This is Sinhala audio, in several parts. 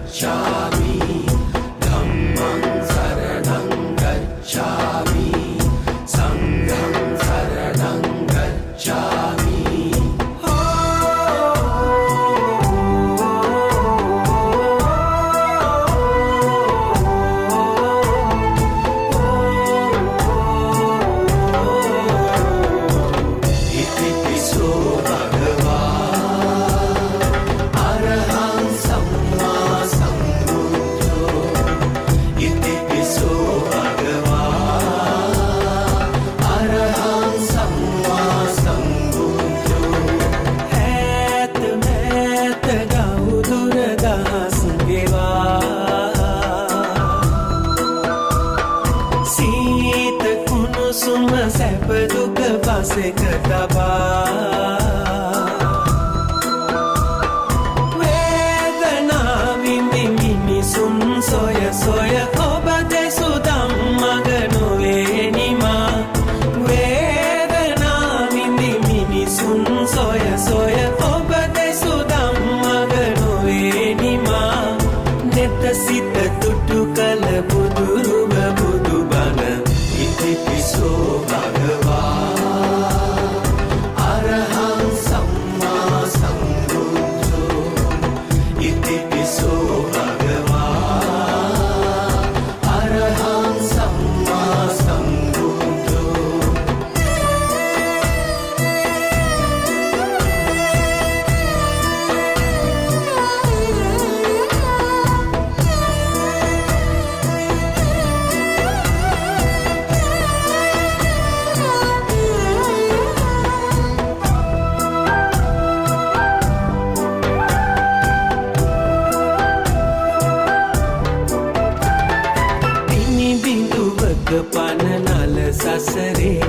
गच्छामि धम्मं शरणं गच्छामि संघं शरणं गच्छामि සුම සැප දුක පසෙක තබා වේදනාවින් මිනිසුන් සොය සොය ඔබ දෙසු ධම්මග නොවේ නිමා වේදනාවින් මිනිසුන් සොය සොය ඔබ දෙසු ධම්මග නොවේ නිමා නෙත සිත තුටු කල බුදුරුව බුදුබණ ඉතිපිසෝ භගවා අරහං සම්මා සම්බුද්ධෝ ඉතිපිසෝ භගවා අරහං සම්මා සම්බුද්ධෝ පනනල සසරේ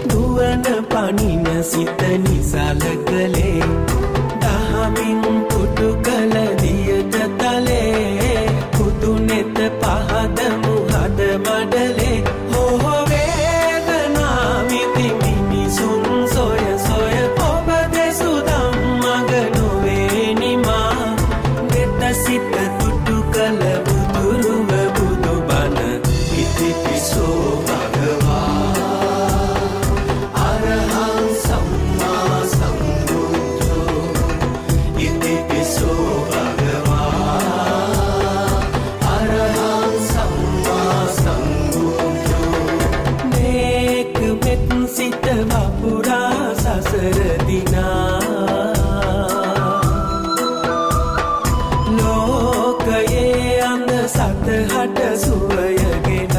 දුවන පනින සිත නිසල කළේ දහමින් පුටු කළ දියට තලේ පුතු නෙත පහද මුහද මඩලේ හෝ වේදනාවිති මිනිසුන් සොය සොය ඔබ දෙසු ධම්මග නොවේ නිමා නෙත සිත තුටු කළ බුදුරුව බුදුබණ ඉතිපිසෝ භගවා අරහං සම්මා සම්බුද්ධෝ ඉතිපිසෝ භගවා අරහං සම්මා සම්බුද්ධෝ මේක මෙත් සිත වපුරා සසර දිනා ලෝකයේ අන්ද සතහට සුවයගෙන